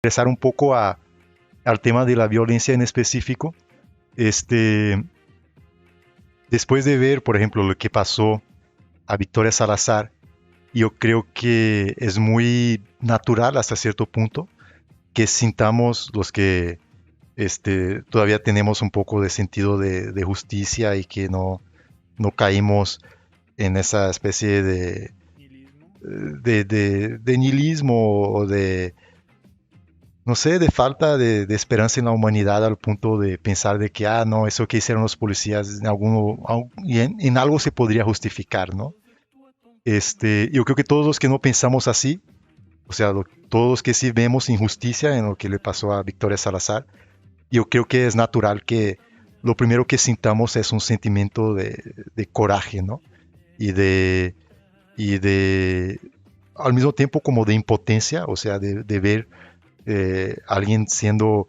regresar un poco al tema de la violencia en específico, después de ver, por ejemplo, lo que pasó a Victoria Salazar, yo creo que es muy natural hasta cierto punto que sintamos los que todavía tenemos un poco de sentido de justicia y que no caímos en esa especie Nihilismo. de nihilismo o de, no sé, de falta de esperanza en la humanidad al punto de pensar de que, no, eso que hicieron los policías en algo se podría justificar, ¿no? Yo creo que todos los que no pensamos así, o sea, todos los que sí vemos injusticia en lo que le pasó a Victoria Salazar, yo creo que es natural que lo primero que sintamos es un sentimiento de coraje, ¿no? Y de, y de, al mismo tiempo como de impotencia, o sea, de ver a alguien siendo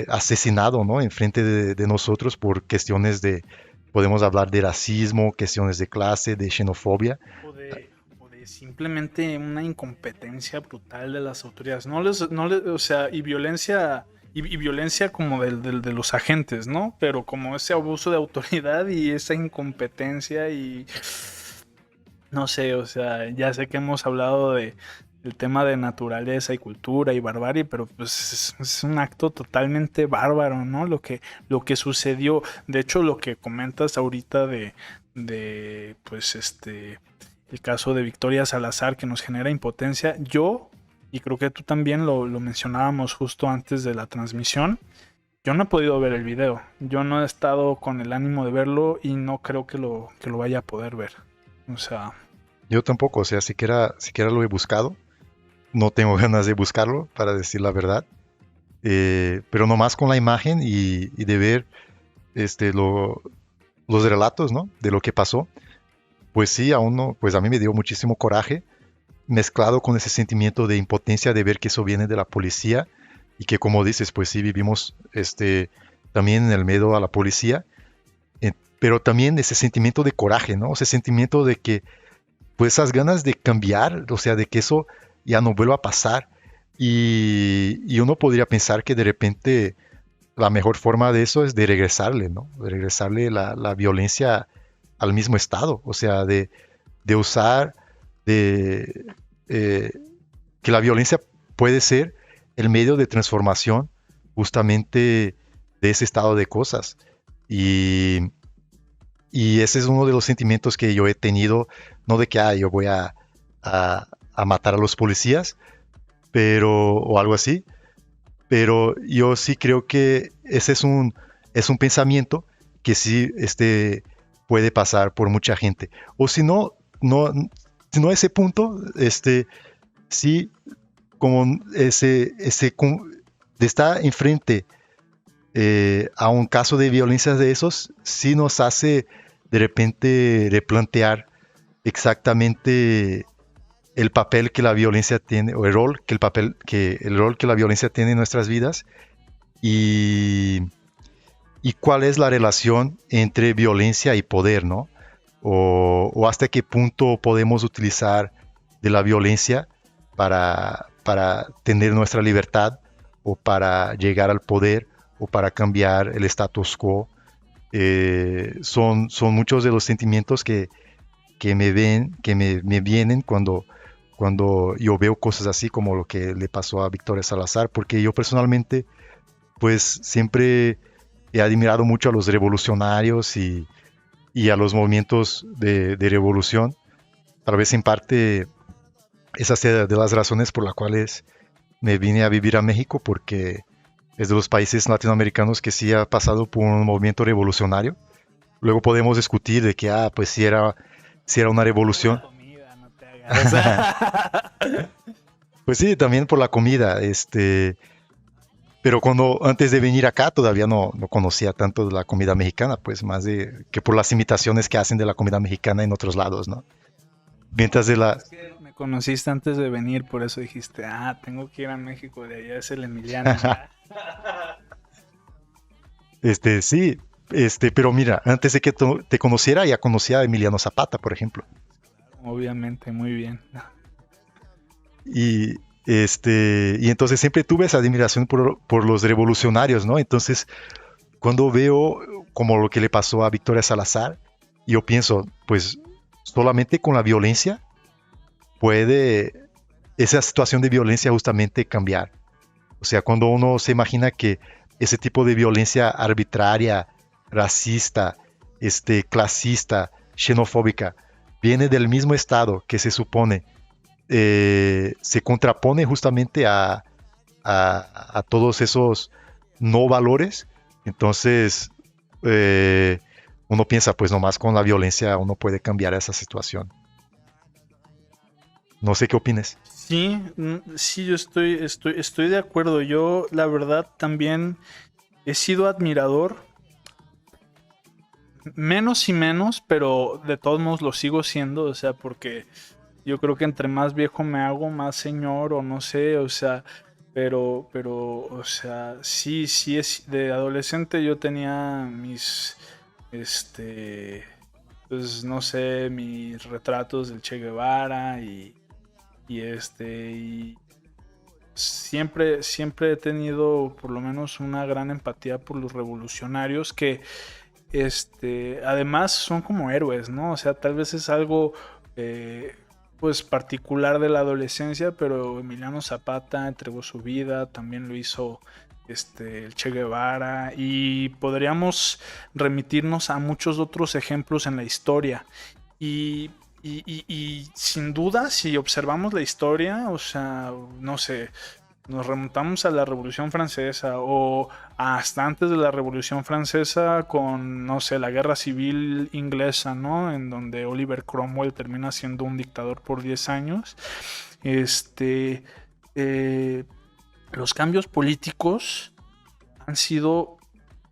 asesinado, ¿no? Enfrente de nosotros por cuestiones podemos hablar de racismo, cuestiones de clase, de xenofobia. O de simplemente una incompetencia brutal de las autoridades. O sea, y violencia como de los agentes, ¿no? Pero como ese abuso de autoridad y esa incompetencia y no sé, o sea, ya sé que hemos hablado de el tema de naturaleza y cultura y barbarie, pero pues es un acto totalmente bárbaro, ¿no? Lo que sucedió. De hecho, lo que comentas ahorita de pues el caso de Victoria Salazar que nos genera impotencia, yo, y creo que tú también lo mencionábamos justo antes de la transmisión, yo no he podido ver el video, yo no he estado con el ánimo de verlo y no creo que lo vaya a poder ver. O sea, Yo tampoco, o sea, siquiera lo he buscado, no tengo ganas de buscarlo, para decir la verdad, pero nomás con la imagen y de ver este, lo, los relatos, ¿no? De lo que pasó, pues sí, pues a mí me dio muchísimo coraje, mezclado con ese sentimiento de impotencia de ver que eso viene de la policía y que como dices, pues sí vivimos también en el miedo a la policía, pero también ese sentimiento de coraje, ¿no? Ese sentimiento de que, pues esas ganas de cambiar, o sea, de que eso ya no vuelva a pasar. Y uno podría pensar que de repente la mejor forma de eso es de regresarle, ¿no? De regresarle la violencia al mismo estado, o sea, de usar, de eh, que la violencia puede ser el medio de transformación justamente de ese estado de cosas. Y, y ese es uno de los sentimientos que yo he tenido, no de que yo voy a matar a los policías, o algo así, pero yo sí creo que ese es un pensamiento que sí puede pasar por mucha gente. O si no, si no a ese punto, sí, como de estar enfrente a un caso de violencia de esos, sí nos hace de repente replantear exactamente el papel que la violencia tiene, o el rol que la violencia tiene en nuestras vidas y, y cuál es la relación entre violencia y poder, ¿no? O hasta qué punto podemos utilizar de la violencia para tener nuestra libertad o para llegar al poder o para cambiar el status quo. Son muchos de los sentimientos que me vienen cuando yo veo cosas así como lo que le pasó a Victoria Salazar, porque yo personalmente pues siempre he admirado mucho a los revolucionarios y a los movimientos de revolución. Tal vez en parte esa sea de las razones por las cuales me vine a vivir a México, porque es de los países latinoamericanos que sí ha pasado por un movimiento revolucionario. Luego podemos discutir de que, pues si era una por la revolución. comida, no te hagas. Pues sí, también por la comida, pero cuando antes de venir acá todavía no conocía tanto de la comida mexicana, pues más de que por las imitaciones que hacen de la comida mexicana en otros lados, ¿no? Mientras de la, Es que me conociste antes de venir, por eso dijiste, tengo que ir a México, de allá es el Emiliano. sí, pero mira, antes de que te conociera ya conocía a Emiliano Zapata, por ejemplo. Obviamente, muy bien. Y, Y entonces siempre tuve esa admiración por los revolucionarios, ¿no? Entonces, cuando veo como lo que le pasó a Victoria Salazar, yo pienso, pues solamente con la violencia puede esa situación de violencia justamente cambiar. O sea, cuando uno se imagina que ese tipo de violencia arbitraria, racista, clasista, xenofóbica, viene del mismo Estado que se supone se contrapone justamente a todos esos no valores, entonces uno piensa, pues nomás con la violencia uno puede cambiar esa situación. No sé qué opines. Sí, sí, yo estoy de acuerdo. Yo, la verdad, también he sido admirador, menos y menos, pero de todos modos lo sigo siendo, o sea, porque yo creo que entre más viejo me hago, más señor, o no sé, o sea, o sea, sí, sí, de adolescente yo tenía mis, este, pues no sé, mis retratos del Che Guevara y siempre he tenido por lo menos una gran empatía por los revolucionarios que, además son como héroes, ¿no? O sea, tal vez es algo, eh, pues particular de la adolescencia, pero Emiliano Zapata entregó su vida, también lo hizo el Che Guevara, y podríamos remitirnos a muchos otros ejemplos en la historia. Y, y sin duda, si observamos la historia, o sea, no sé, nos remontamos a la Revolución Francesa o hasta antes de la Revolución Francesa con, no sé, la Guerra Civil Inglesa, ¿no? En donde Oliver Cromwell termina siendo un dictador por 10 años. Este, eh, los cambios políticos han sido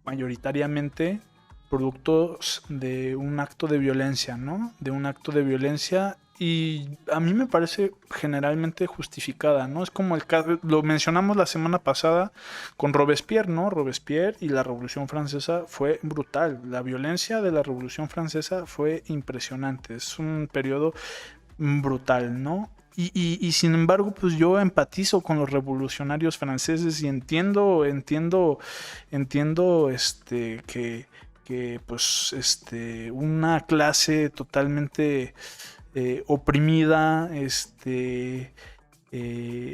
mayoritariamente productos de un acto de violencia, ¿no? De un acto de violencia, y a mí me parece generalmente justificada, ¿no? Es como el caso, lo mencionamos la semana pasada con Robespierre, ¿no? Robespierre y la Revolución Francesa fue brutal. La violencia de la Revolución Francesa fue impresionante. Es un periodo brutal, ¿no? Y sin embargo, pues yo empatizo con los revolucionarios franceses y entiendo que pues una clase totalmente oprimida,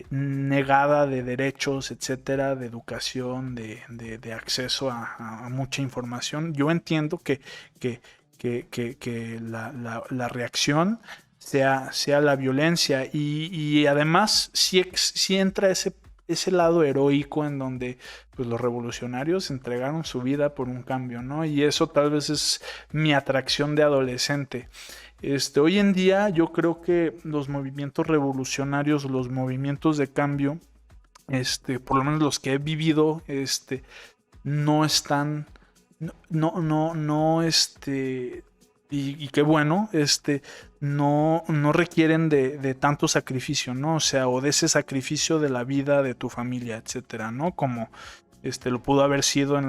negada de derechos, etcétera, de educación, de acceso a mucha información. Yo entiendo que, que la reacción sea la violencia, y además si entra ese lado heroico en donde pues los revolucionarios entregaron su vida por un cambio, ¿no? Y eso tal vez es mi atracción de adolescente. Hoy en día yo creo que los movimientos revolucionarios, los movimientos de cambio, por lo menos los que he vivido, no están, no, y qué bueno, no requieren de tanto sacrificio, ¿no? O sea, o de ese sacrificio de la vida de tu familia, etcétera, ¿no? Como lo pudo haber sido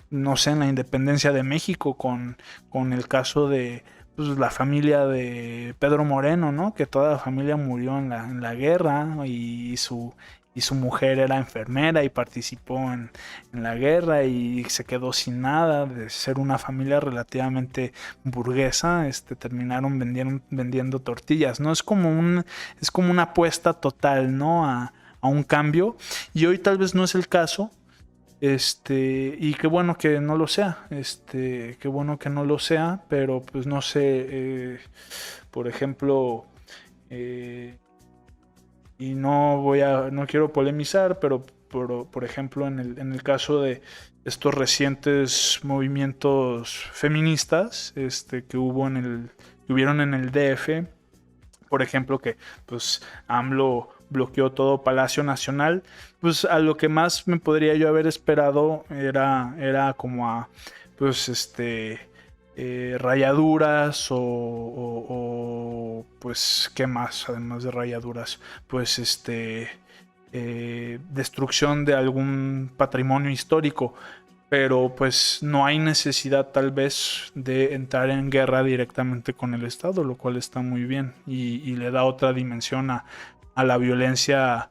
no sé, en la independencia de México con el caso de pues, la familia de Pedro Moreno, ¿no? Que toda la familia murió en la guerra, y su mujer era enfermera y participó en la guerra y se quedó sin nada de ser una familia relativamente burguesa. Terminaron vendiendo tortillas, ¿no? Es como una apuesta total, ¿no? A un cambio, y hoy tal vez no es el caso. Y qué bueno que no lo sea, qué bueno que no lo sea, pero pues no sé, por ejemplo, y no quiero polemizar, pero por ejemplo en el caso de estos recientes movimientos feministas, que hubieron en el DF, por ejemplo, que pues AMLO bloqueó todo Palacio Nacional, pues a lo que más me podría yo haber esperado era como a pues rayaduras pues qué más además de rayaduras, pues destrucción de algún patrimonio histórico, pero pues no hay necesidad tal vez de entrar en guerra directamente con el Estado, lo cual está muy bien y le da otra dimensión a la violencia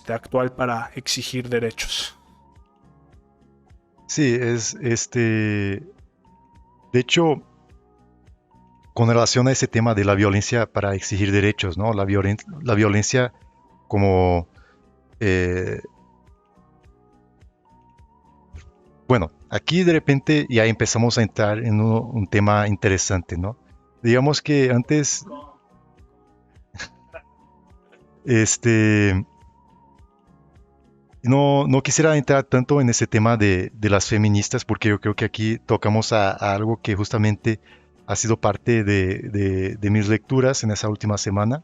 actual para exigir derechos. Sí, de hecho, con relación a ese tema de la violencia para exigir derechos, ¿no? La violencia como, eh, bueno, aquí de repente ya empezamos a entrar en un tema interesante, ¿no? Digamos que antes, este, no quisiera entrar tanto en ese tema de las feministas, porque yo creo que aquí tocamos a algo que justamente ha sido parte de mis lecturas en esa última semana,